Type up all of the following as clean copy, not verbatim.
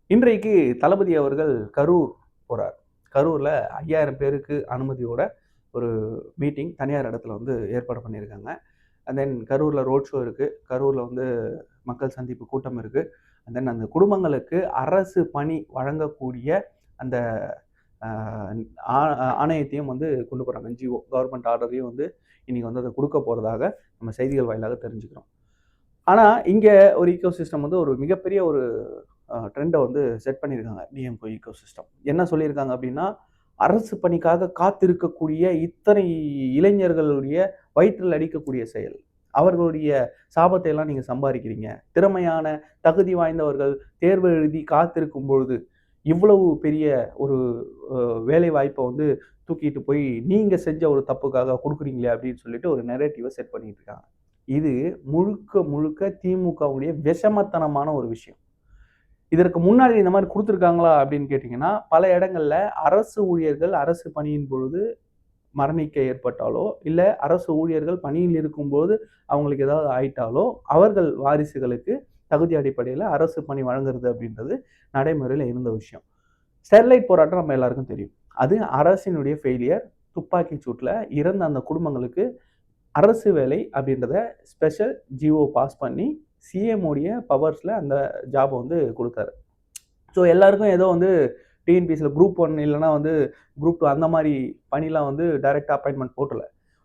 இன்றைக்கு தளபதி அவர்கள் கரூர் போறார். கரூர்ல 5000 பேருக்கு அனுமதியோட ஒரு மீட்டிங் தனியார் இடத்துல ஏற்பாடு பண்ணியிருக்காங்க. அண்ட் தென் கரூர்ல ரோட் ஷோ இருக்கு. கரூர்ல மக்கள் சந்திப்பு கூட்டம் இருக்கு. அண்ட் தென் அந்த குடும்பங்களுக்கு அரசு பணி வழங்கக்கூடிய அந்த அ ஆ ஆணையத்தையும் கொண்டு போறாங்க. ஜிஓ கவர்ன்மெண்ட் ஆர்டரையும் இன்னைக்கு அத குடுக்க போறதாக நம்ம செய்திகள் வாயிலாக தெரிஞ்சுக்கிறோம். ஆனா, இங்க ஒரு ஈக்கோசிஸ்டம் ஒரு மிகப்பெரிய ஒரு ட்ரெண்ட செட் பண்ணியிருக்காங்க. டிஎம்கோ ஈக்கோசிஸ்டம். என்ன சொல்லியிருக்காங்க அப்படின்னா, அரசு பணிக்காக காத்திருக்கக்கூடிய இத்தனை இளைஞர்களுடைய வயிற்றில் அடிக்கக்கூடிய செயல். அவர்களுடைய சாபத்தை எல்லாம் நீங்க சம்பாதிக்கிறீங்க. திறமையான, தகுதி வாய்ந்தவர்கள் தேர்வு எழுதி காத்திருக்கும் பொழுது, இவ்வளவு பெரிய ஒரு வேலை வாய்ப்ப தூக்கிட்டு போய் நீங்க செஞ்ச ஒரு தப்புக்காக குடுக்குறீங்களே அப்படின்னு சொல்லிட்டு ஒரு நரேட்டிவ செட் பண்ணிட்டு இருக்காங்க. இது முழுக்க முழுக்க திமுகவுடைய விஷமத்தனமான ஒரு விஷயம். இதற்கு முன்னாடி இந்த மாதிரி குடுத்துருக்காங்களா அப்படின்னு கேட்டீங்கன்னா, பல இடங்கள்ல அரசு ஊழியர்கள் அரசு பணியின் பொழுது மரணிக்க ஏற்பட்டாலோ, இல்ல அரசு ஊழியர்கள் பணியில் இருக்கும்போது அவங்களுக்கு ஏதாவது ஆயிட்டாலோ, அவர்கள் வாரிசுகளுக்கு தகுதி அடிப்படையில அரசு பணி வழங்குறது அப்படின்றது நடைமுறையில இருந்த விஷயம். ஸ்டெர்லைட் போராட்டம் நம்ம எல்லாருக்கும் தெரியும். அது அரசினுடைய ஃபெயிலியர். துப்பாக்கி சூட்ல இறந்த அந்த குடும்பங்களுக்கு அரசு வேலை அப்படின்றத ஸ்பெஷல் ஜிஓ பாஸ் பண்ணி சிஎம் உடைய பவர்ஸ்ல அந்த ஜாப் கொடுத்தாரு. ஸோ எல்லாருக்கும் ஏதோ டிஎன்பிஎஸ்சியில் குரூப் 1 இல்லைன்னா குரூப் 2 அந்த மாதிரி பணிலாம் டைரக்ட் அப்பாயின்மெண்ட் போட்டல.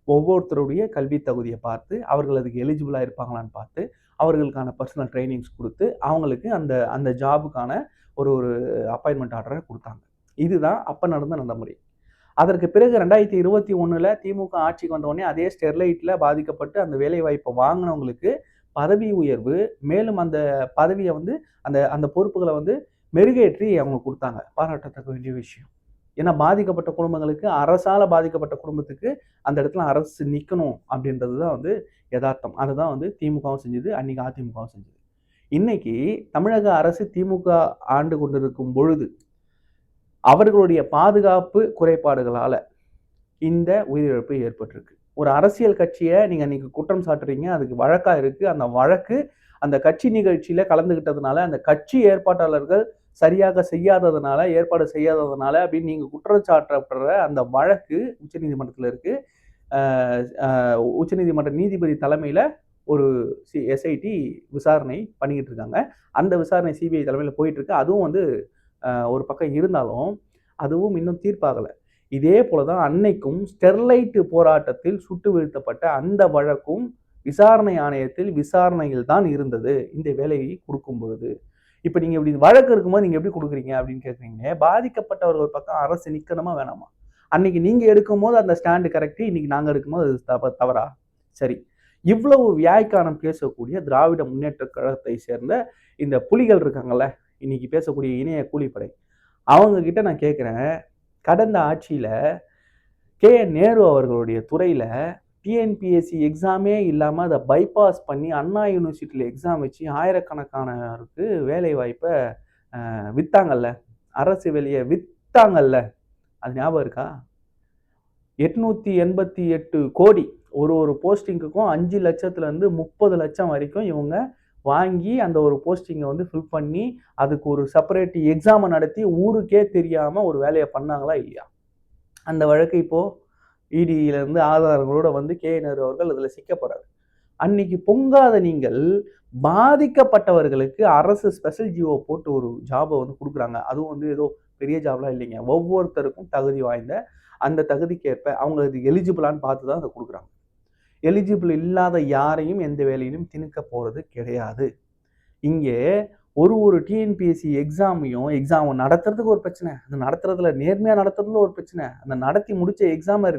ஒவ்வொருத்தருடைய கல்வி தகுதியை பார்த்து அவர்கள் அதுக்கு எலிஜிபிளாக இருப்பாங்களான்னு பார்த்து அவர்களுக்கான பர்சனல் ட்ரைனிங்ஸ் கொடுத்து அவங்களுக்கு அந்த அந்த ஜாபுக்கான ஒரு ஒரு அப்பாயின்மெண்ட் ஆர்டரை கொடுத்தாங்க. இதுதான் அப்போ நடந்த நடைமுறை. அதற்கு பிறகு 2021 திமுக ஆட்சிக்கு வந்தவுடனே அதே ஸ்டெர்லைட்ல பாதிக்கப்பட்டு அந்த வேலைவாய்ப்பை வாங்கினவங்களுக்கு பதவி உயர்வு, மேலும் அந்த பதவியை அந்த அந்த பொறுப்புகளை மெருகேற்றி அவங்க கொடுத்தாங்க. பாராட்டத்தக்க வேண்டிய விஷயம். ஏன்னா பாதிக்கப்பட்ட குடும்பங்களுக்கு, அரசால பாதிக்கப்பட்ட குடும்பத்துக்கு அந்த இடத்துல அரசு நிற்கணும் அப்படின்றது தான் யதார்த்தம். அதுதான் திமுகவும் செஞ்சது, அன்னைக்கு அதிமுகவும் செஞ்சது. இன்னைக்கு தமிழக அரசு திமுக ஆண்டு கொண்டிருக்கும் பொழுது அவர்களுடைய பாதுகாப்பு குறைபாடுகளால இந்த உயிரிழப்பு ஏற்பட்டிருக்கு. ஒரு அரசியல் கட்சியை நீங்க இன்னைக்கு குற்றம் சாட்டுறீங்க. அதுக்கு வழக்கா இருக்கு. அந்த வழக்கு அந்த கட்சி நிகழ்ச்சியில கலந்துகிட்டதுனால, அந்த கட்சி ஏற்பாட்டாளர்கள் சரியாக செய்யாததுனால, ஏற்பாடு செய்யாததுனால அப்படின்னு நீங்க குற்றம் சாட்டப்படுற அந்த வழக்கு உச்சநீதிமன்றத்துல இருக்கு. உச்சநீதிமன்ற நீதிபதி தலைமையில ஒரு எஸ்ஐடி விசாரணை பண்ணிக்கிட்டு இருக்காங்க. அந்த விசாரணை சிபிஐ தலைமையில போயிட்டு இருக்கு. அதுவும் ஒரு பக்கம் இருந்தாலும் அதுவும் இன்னும் தீர்ப்பாகல. இதே போலதான் அன்னைக்கும் ஸ்டெர்லைட் போராட்டத்தில் சுட்டு வீழ்த்தப்பட்ட அந்த வழக்கும் விசாரணை ஆணையத்தில் விசாரணையில் தான் இருந்தது. இந்த வேலையை கொடுக்கும் பொழுது இப்ப நீங்க இப்படி வழக்கு இருக்கும்போது நீங்க எப்படி கொடுக்குறீங்க அப்படின்னு கேட்குறீங்க. பாதிக்கப்பட்டவர்கள் ஒரு பக்கம் அரசு நிக்கணுமா வேணாமா? அன்னைக்கு நீங்க எடுக்கும் போது அந்த ஸ்டாண்டு கரெக்ட், இன்னைக்கு நாங்க எடுக்கும்போது அது தவறா? சரி, இவ்வளவு வியாய்க்கானம் பேசக்கூடிய திராவிட முன்னேற்ற கழகத்தை சேர்ந்த இந்த புலிகள் இருக்காங்கல்ல, இன்னைக்கு பேசக்கூடிய இணைய கூலிப்படை, அவங்க கிட்ட நான் கேட்கிறேன், கடந்த ஆட்சியில நேரு அவர்களுடைய துறையில டிஎன்பிஎஸ்சி எக்ஸாமே இல்லாம அதை பைபாஸ் பண்ணி அண்ணா யூனிவர்சிட்டியில எக்ஸாம் வச்சு ஆயிரக்கணக்கானருக்கு வேலை வாய்ப்பை வித்தாங்கல்ல, அரசு வேலையை வித்தாங்கல்ல, அது ஞாபகம் இருக்கா? 888 கோடி ஒரு ஒரு போஸ்டிங்குக்கும் 5 லட்சத்துல இருந்து 30 லட்சம் வரைக்கும் இவங்க வாங்கி அந்த ஒரு போஸ்டிங்கை ஃபில் பண்ணி அதுக்கு ஒரு செப்பரேட் எக்ஸாமை நடத்தி ஊருக்கே தெரியாம ஒரு வேலையை பண்ணாங்களா இல்லையா? அந்த வழக்கு இப்போ இடியிலிருந்து ஆதாரங்களோட நேரு அவர்கள் அதுல சிக்க போறாரு. அன்னைக்கு பொங்காத நீங்கள் பாதிக்கப்பட்டவர்களுக்கு அரசு ஸ்பெஷல் ஜிஓ போட்டு ஒரு ஜாபை கொடுக்குறாங்க. அதுவும் ஏதோ பெரிய ஜாப்லாம் இல்லைங்க. ஒவ்வொருத்தருக்கும் தகுதி வாய்ந்த அந்த தகுதிக்கேற்ப அவங்க இது எலிஜிபிளான்னு பார்த்து தான் அதை கொடுக்குறாங்க. எலிஜிபிள் இல்லாத யாரையும் எந்த வேலையிலும் திணிக்க போறது கிடையாது. இங்கே ஒரு டிஎன்பிஎஸ்சி எக்ஸாம் நடத்துறதுக்கு ஒரு பிரச்சனை, அந்த நடத்துறதுல நேர்மையா நடத்துறதுல ஒரு பிரச்சனை, அந்த நடத்தி முடிச்ச எக்ஸாமை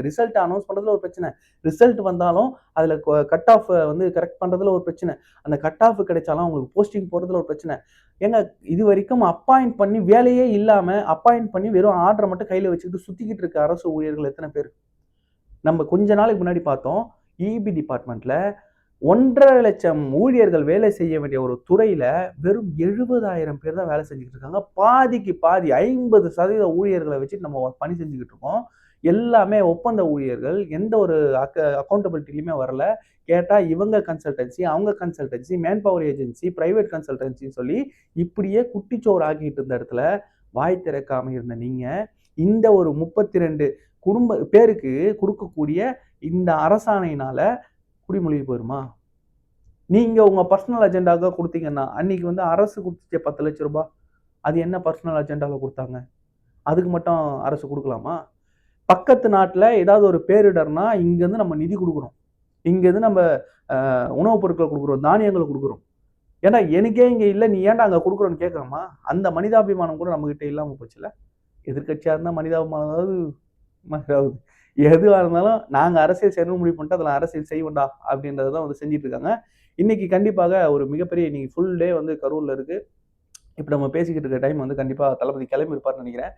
ரிசல்ட் அனௌன்ஸ் பண்றதுல ஒரு பிரச்சனை, ரிசல்ட் வந்தாலும் அதுல கட் ஆஃப் கரெக்ட் பண்றதுல ஒரு பிரச்சனை, அந்த கட் ஆஃப் கிடைச்சாலும் அவங்களுக்கு போஸ்டிங் போறதுல ஒரு பிரச்சனை. ஏங்க இது வரைக்கும் அப்பாயிண்ட் பண்ணி வேலையே இல்லாம அப்பாயிண்ட் பண்ணி வெறும் ஆர்டரை மட்டும் கையில வச்சுக்கிட்டு சுத்திக்கிட்டு இருக்க அரசு ஊழியர்கள் எத்தனை பேர்? நம்ம கொஞ்ச நாளைக்கு முன்னாடி பார்த்தோம், இபி டிபார்ட்மெண்ட்ல 1.5 லட்சம் ஊழியர்கள் வேலை செய்ய வேண்டிய ஒரு துறையில வெறும் 70,000 பேர் தான் வேலை செஞ்சுக்கிட்டு இருக்காங்க. பாதிக்கு பாதி 50% ஊழியர்களை வச்சு நம்ம பணி செஞ்சுக்கிட்டு இருக்கோம். எல்லாமே ஒப்பந்த ஊழியர்கள். எந்த ஒரு அக்கவுண்டபிலிட்டிலையுமே வரல. கேட்டா இவங்க கன்சல்டன்சி, அவங்க consultancy, manpower agency, private கன்சல்டன்சின்னு சொல்லி இப்படியே குட்டிச்சோறு ஆக்கிட்டு இருந்த இடத்துல வாய் திறக்காம இருந்த நீங்க இந்த ஒரு 32 குடும்ப பேருக்கு கொடுக்கக்கூடிய இந்த அரசாணையினால குடிமொழிவு போயிருமா? நீங்க உங்க பர்சனல் அஜெண்டாவுக்காக கொடுத்தீங்கன்னா, அன்னைக்கு வந்து அரசு குடுத்துச்சே 10 லட்சம் ரூபாய். அது என்ன பர்சனல் அஜெண்டால குடுத்தாங்க? அதுக்கு மட்டும் அரசு குடுக்கலாமா? பக்கத்து நாட்டுல ஏதாவது ஒரு பேரிடர்னா, இங்கருந்து நம்ம நிதி குடுக்குறோம். இங்கருந்து நம்ம உணவுப் பொருட்கள் குடுக்குறோம், தானியங்கள் குடுக்குறோம். ஏன்டா எனக்கே இங்க இல்ல, நீ ஏன்டா அங்க குடுக்குறன்னு கேட்கிறோமா? அந்த மனிதாபிமானம் கூட நம்மகிட்ட இல்லாம போச்சுல்ல. எதிர்க்கட்சியா இருந்தா மனிதாபிமானமாவது ஆகுது. எதுவா இருந்தாலும் நாங்க அரசியல் செய்யணும்னு முடிவு பண்ணிட்டு அதில அரசியல் செய்வோம்டா அப்படின்றத தான் வந்து செஞ்சுட்டு இருக்காங்க. இன்னைக்கு கண்டிப்பாக ஒரு மிகப்பெரிய இன்னைக்கு ஃபுல் டே வந்து கரூர்ல இருக்கு. இப்ப நம்ம பேசிக்கிட்டு இருக்க டைம் வந்து கண்டிப்பா தளபதி கிளம்பி இருப்பார்ன்னு நினைக்கிறேன்.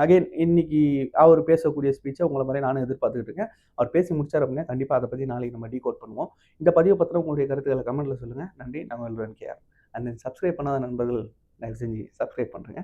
அகைன் இன்னைக்கு அவர் பேசக்கூடிய ஸ்பீச்ச உங்கள மாரி நானும் எதிர்பார்த்துக்கிட்டு இருக்கேன். அவர் பேசி முடிச்சாரு அப்படின்னா, கண்டிப்பா அத பத்தி நாளைக்கு நம்ம டீகோட் பண்ணுவோம். இந்த பதிவ பத்தின உங்களுடைய கருத்துக்கள கமெண்ட்ல சொல்லுங்க. நன்றி. நான் உங்கள் Velvan KR. And then subscribe பண்ணாத நண்பர்கள் தயவு செஞ்சு சப்ஸ்கிரைப் பண்ணுங்க.